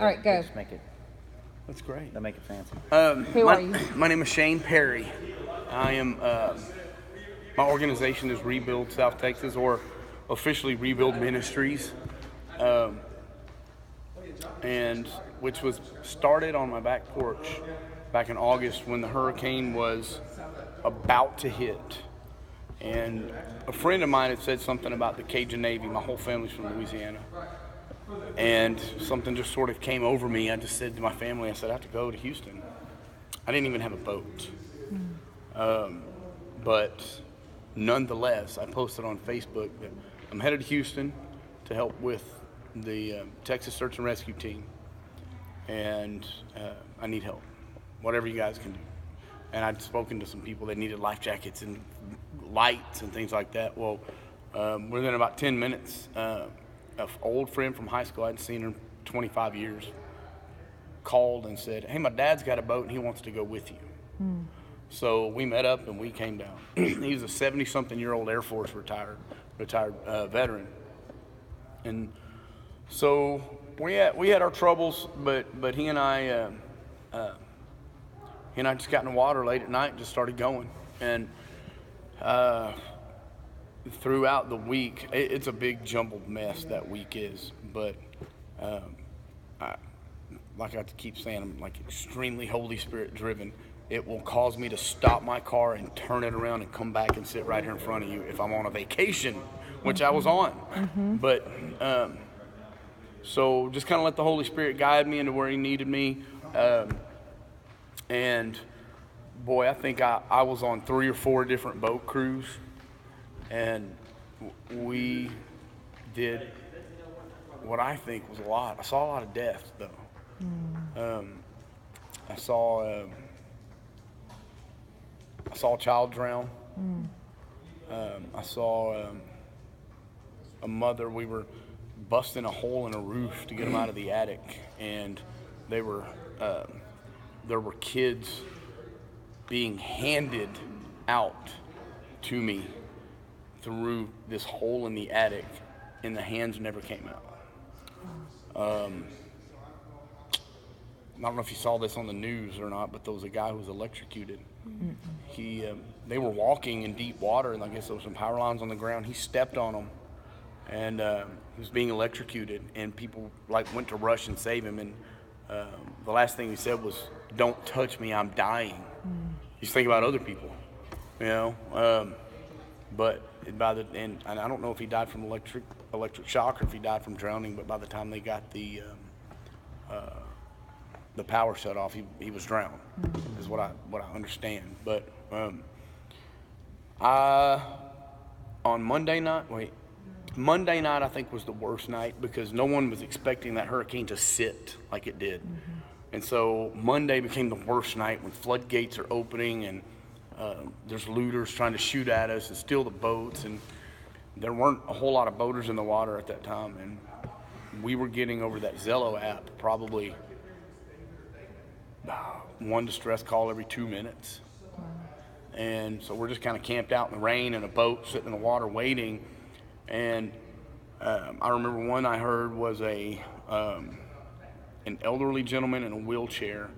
All right, go. Just make it. That's great. They'll make it fancy. Who are you? My name is Shane Perry. I am. My organization is Rebuild South Texas, or officially Rebuild Ministries, and which was started on my back porch back in August when the hurricane was about to hit. And a friend of mine had said something about the Cajun Navy. My whole family's from Louisiana. And something just sort of came over me. I just said to my family, I said, I have to go to Houston. I didn't even have a boat. But nonetheless, I posted on Facebook that I'm headed to Houston to help with the Texas Search and Rescue Team. And I need help, whatever you guys can do. And I'd spoken to some people that needed life jackets and lights and things like that. Well, within about 10 minutes, an old friend from high school, I hadn't seen her in 25 years, called and said, hey, my dad's got a boat and he wants to go with you. So we met up and we came down. He was a 70-something-year-old Air Force retired veteran. And so we had our troubles, but he and I just got in the water late at night and just started going. And throughout the week, it's a big jumbled mess that week is. But like I keep saying, I'm like extremely Holy Spirit driven. It will cause me to stop my car and turn it around and come back and sit right here in front of you if I'm on a vacation, which I was on. But so just kind of let the Holy Spirit guide me into where he needed me. And boy, I think I was on 3 or 4 different boat crews, and we did what I think was a lot. I saw a lot of death, though. I saw a child drown. I saw a mother. We were busting a hole in a roof to get them out of the attic, and there were kids being handed out to me through this hole in the attic, and the hands never came out. I don't know if you saw this on the news or not, but there was a guy who was electrocuted. They were walking in deep water, and I guess there was some power lines on the ground. He stepped on them, and he was being electrocuted, and people went to rush and save him. And the last thing he said was, "Don't touch me, I'm dying." He's thinking about other people, you know. But and I don't know if he died from electric shock or if he died from drowning. But by the time they got the power shut off, he was drowned, is what I understand. But on Monday night, I think was the worst night because no one was expecting that hurricane to sit like it did. And so Monday became the worst night when floodgates are opening and there's looters trying to shoot at us and steal the boats. And there weren't a whole lot of boaters in the water at that time. And we were getting over that Zello app probably one distress call every 2 minutes. And so we're just kind of camped out in the rain in a boat sitting in the water waiting. And I remember one I heard was an elderly gentleman in a wheelchair.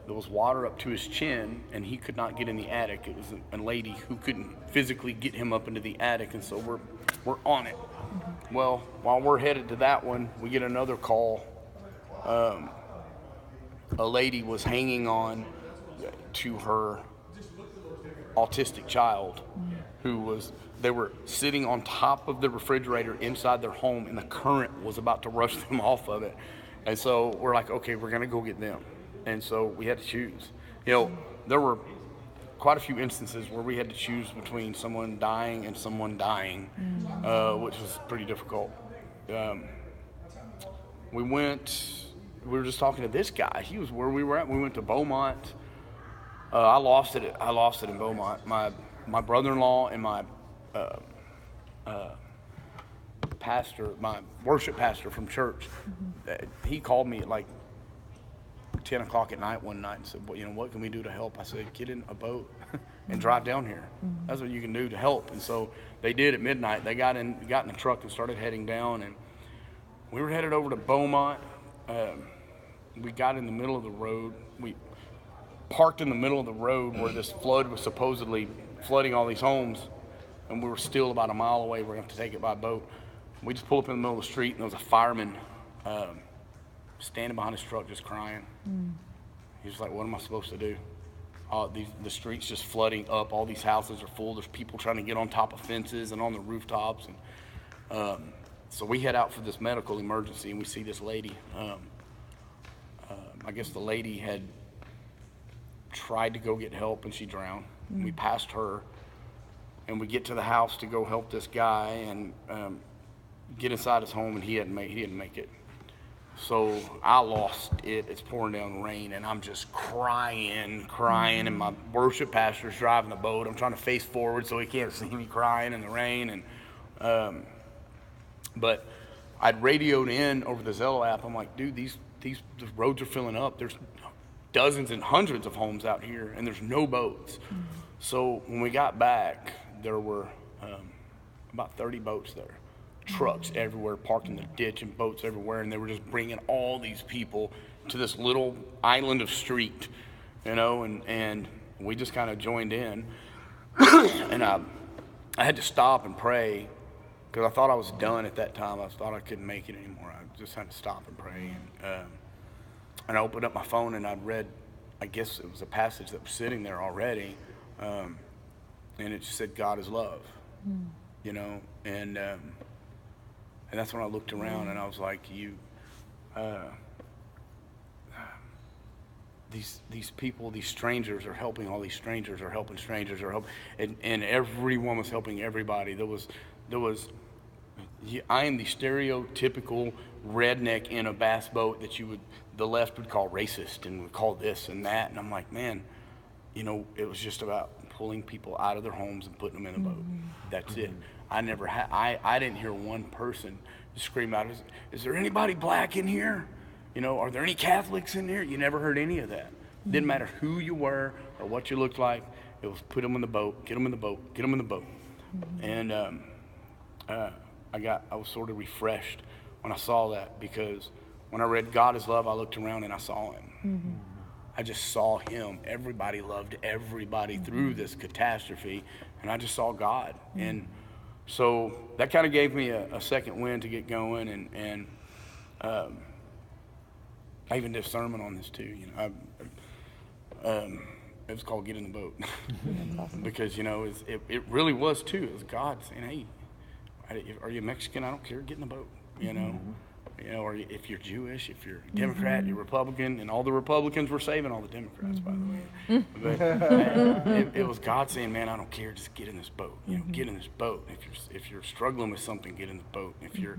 There was water up to his chin, and he could not get in the attic. It was a lady who couldn't physically get him up into the attic, and so we're on it. Well, while we're headed to that one, we get another call. A lady was hanging on to her autistic child they were sitting on top of the refrigerator inside their home, and the current was about to rush them off of it. And so we're like, okay, we're going to go get them. And so we had to choose. There were quite a few instances where we had to choose between someone dying and someone dying, which was pretty difficult. We were just talking to this guy. He was where we were at. We went to Beaumont. I lost it in Beaumont. My brother-in-law and my pastor, my worship pastor from church, he called me at like 10 o'clock at night one night and said, well, what can we do to help? I said, get in a boat and drive down here. That's what you can do to help. And so they did at midnight. They got in the truck and started heading down, and we were headed over to Beaumont. we got in the middle of the road. We parked in the middle of the road where this flood was supposedly flooding all these homes, and we were still about a mile away. We're going to have to take it by boat. We just pulled up in the middle of the street, and there was a fireman standing behind his truck just crying. He was like, what am I supposed to do? The street's just flooding up. All these houses are full. There's people trying to get on top of fences and on the rooftops. And so we head out for this medical emergency, and we see this lady. I guess the lady had tried to go get help, and she drowned. We passed her, and we get to the house to go help this guy and get inside his home, and he didn't make it. So I lost it. It's pouring down rain, and I'm just crying, and my worship pastor's driving the boat. I'm trying to face forward so he can't see me crying in the rain. And but I'd radioed in over the Zello app. I'm like, dude, the roads are filling up. There's dozens and hundreds of homes out here, and there's no boats. So when we got back, there were about 30 boats there. Trucks everywhere, parked in the ditch, and boats everywhere, and they were just bringing all these people to this little island of street, and we just kind of joined in. And I had to stop and pray because I thought I was done at that time. I thought I couldn't make it anymore. I just had to stop and pray. And I opened up my phone, and I'd read, I guess it was a passage that was sitting there already, and it just said, God is love, and that's when I looked around, and I was like, these people, these strangers are helping all these strangers, are helping strangers, and everyone was helping everybody. There was, I am the stereotypical redneck in a bass boat that the left would call racist and would call this and that, and I'm like, man, it was just about pulling people out of their homes and putting them in a boat. That's it. I didn't hear one person scream out, is there anybody black in here? Are there any Catholics in here? You never heard any of that. Didn't matter who you were or what you looked like. It was put them in the boat, get them in the boat, get them in the boat. And I was sort of refreshed when I saw that, because when I read God is love, I looked around and I saw him. I just saw him. Everybody loved everybody through this catastrophe, and I just saw God. And so that kind of gave me a second wind to get going, and I even did a sermon on this too. It was called "Get in the Boat," because it really was too. It was God saying, "Hey, are you Mexican? I don't care. Get in the boat." Or if you're Jewish, if you're Democrat, you're Republican, and all the Republicans were saving all the Democrats, by the way. But it was God saying, man, I don't care, just get in this boat. Get in this boat. If you're struggling with something, get in the boat. If you're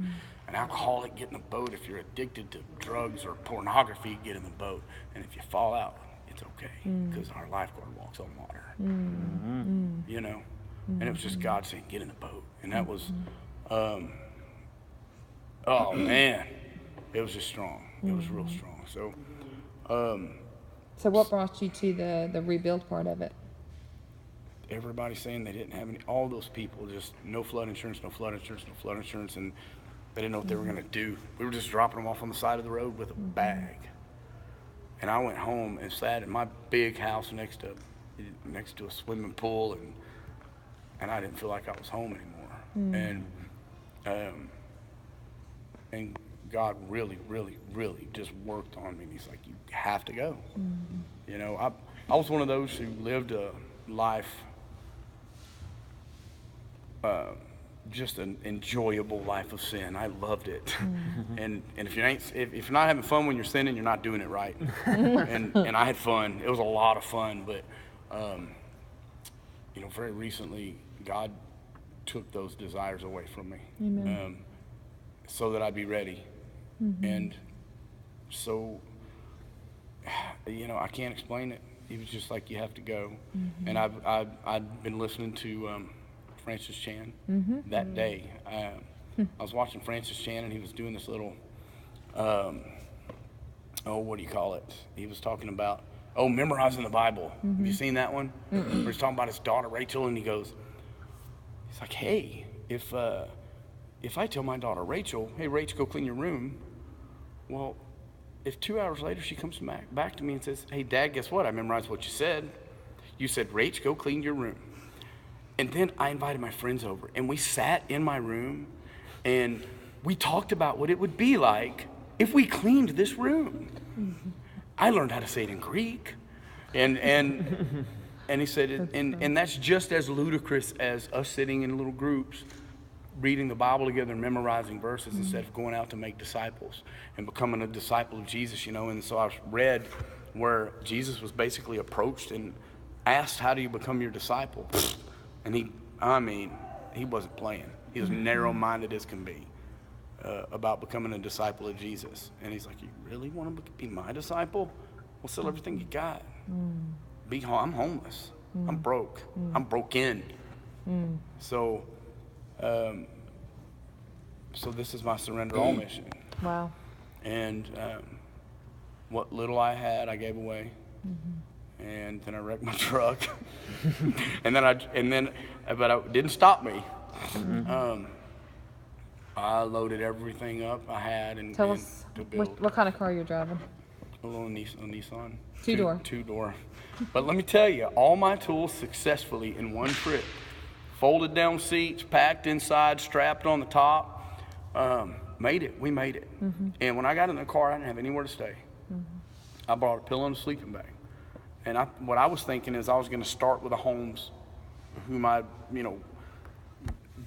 an alcoholic, get in the boat. If you're addicted to drugs or pornography, get in the boat. And if you fall out, it's okay, because our lifeguard walks on water. And it was just God saying, get in the boat. And that was... oh man, it was just strong. It was real strong. So what brought you to the rebuild part of it? Everybody saying they didn't have any, all those people, just no flood insurance, no flood insurance, no flood insurance, and they didn't know what they were going to do. We were just dropping them off on the side of the road with a bag. And I went home and sat in my big house next to a swimming pool, and I didn't feel like I was home anymore. And God really, really, really just worked on me. And he's like, you have to go. I was one of those who lived a life, just an enjoyable life of sin. I loved it. And if you're not having fun when you're sinning, you're not doing it right. and I had fun. It was a lot of fun, but very recently God took those desires away from me. Amen. So that I'd be ready. And so, I can't explain it. He was just like, you have to go. And I'd been listening to Francis Chan that day. I was watching Francis Chan, and he was doing this little, what do you call it? He was talking about, memorizing the Bible. Have you seen that one? Where he's talking about his daughter, Rachel, and he's like, hey, if I tell my daughter, Rachel, hey, Rachel, go clean your room, well, if 2 hours later she comes back to me and says, hey, Dad, guess what? I memorized what you said. You said, Rach, go clean your room. And then I invited my friends over, and we sat in my room, and we talked about what it would be like if we cleaned this room. I learned how to say it in Greek. And he said, and that's just as ludicrous as us sitting in little groups, reading the Bible together and memorizing verses instead of going out to make disciples and becoming a disciple of Jesus, And so I read where Jesus was basically approached and asked, how do you become your disciple? And he wasn't playing. He was narrow-minded as can be about becoming a disciple of Jesus. And he's like, you really want to be my disciple? Well, sell everything you got. I'm homeless. I'm broke. I'm broken. So this is my surrender all mission. Wow. And what little I had, I gave away. And then I wrecked my truck. but it didn't stop me. I loaded everything up I had and Tell us to build. what kind of car you're driving. A little Nissan. Two-door. Two-door. But let me tell you, all my tools successfully in one trip. Folded down seats, packed inside, strapped on the top. Made it. We made it. And when I got in the car, I didn't have anywhere to stay. I brought a pillow and a sleeping bag. And what I was thinking is I was going to start with the homes whom I'd,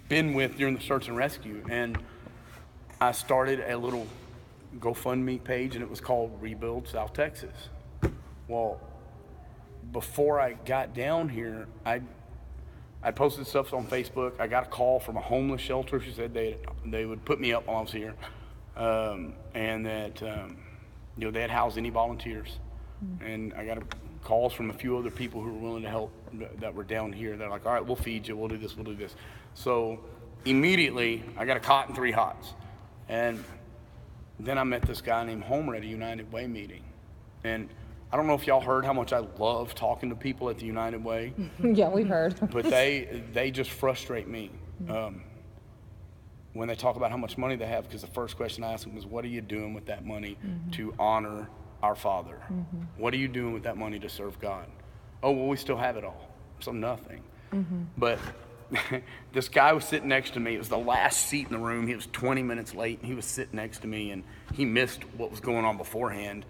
been with during the search and rescue. And I started a little GoFundMe page, and it was called Rebuild South Texas. Well, before I got down here, I posted stuff on Facebook. I got a call from a homeless shelter. She said they would put me up while I was here, and that they had housed any volunteers. And I got calls from a few other people who were willing to help that were down here. They're like, all right, we'll feed you. We'll do this. We'll do this. So immediately, I got a cot and 3 hots. And then I met this guy named Homer at a United Way meeting. And I don't know if y'all heard how much I love talking to people at the United Way. Yeah, we've heard. But they just frustrate me when they talk about how much money they have, because the first question I ask them is, what are you doing with that money to honor our Father? What are you doing with that money to serve God? Oh, well, we still have it all. So nothing. But this guy was sitting next to me. It was the last seat in the room. He was 20 minutes late, and he was sitting next to me, and he missed what was going on beforehand.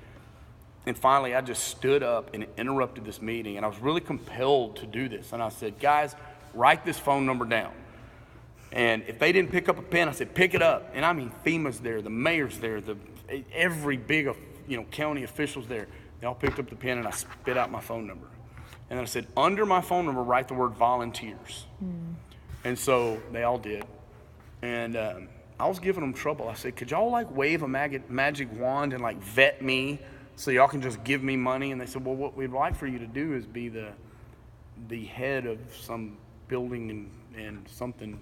And finally, I just stood up and interrupted this meeting, and I was really compelled to do this. And I said, guys, write this phone number down. And if they didn't pick up a pen, I said, pick it up. And I mean, FEMA's there, the mayor's there, every big county official's there. They all picked up the pen, and I spit out my phone number. And then I said, under my phone number, write the word volunteers. And so they all did. And I was giving them trouble. I said, could y'all wave a magic wand and vet me so y'all can just give me money? And they said, well, what we'd like for you to do is be the head of some building and something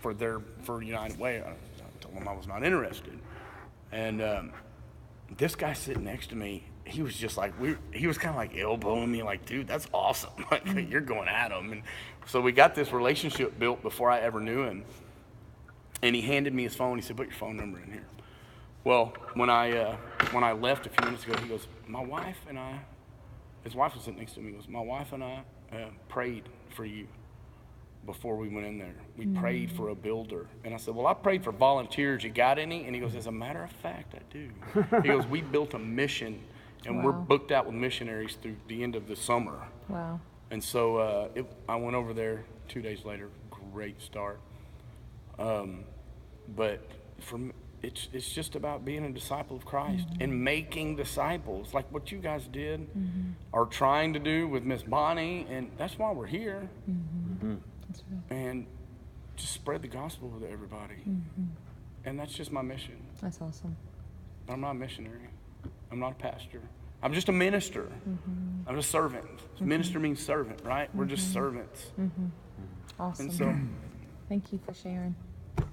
for United Way. I told them I was not interested. And this guy sitting next to me, he was just he was kind of elbowing me, dude, that's awesome. You're going at him. And so we got this relationship built before I ever knew him. And he handed me his phone. He said, put your phone number in here. Well, when I left a few minutes ago, he goes, his wife was sitting next to me. He goes, my wife and I prayed for you before we went in there. We prayed for a builder. And I said, well, I prayed for volunteers. You got any? And he goes, as a matter of fact, I do. He goes, we built a mission, and we're booked out with missionaries through the end of the summer. Wow. And so I went over there 2 days later. Great start. But for me, it's just about being a disciple of Christ and making disciples like what you guys did are trying to do with Miss Bonnie, and that's why we're here. That's right. And just spread the gospel with everybody. And that's just my mission. That's awesome. But I'm not a missionary. I'm not a pastor. I'm just a minister. I'm a servant. Minister means servant, right? We're just servants. Awesome. And so, thank you for sharing.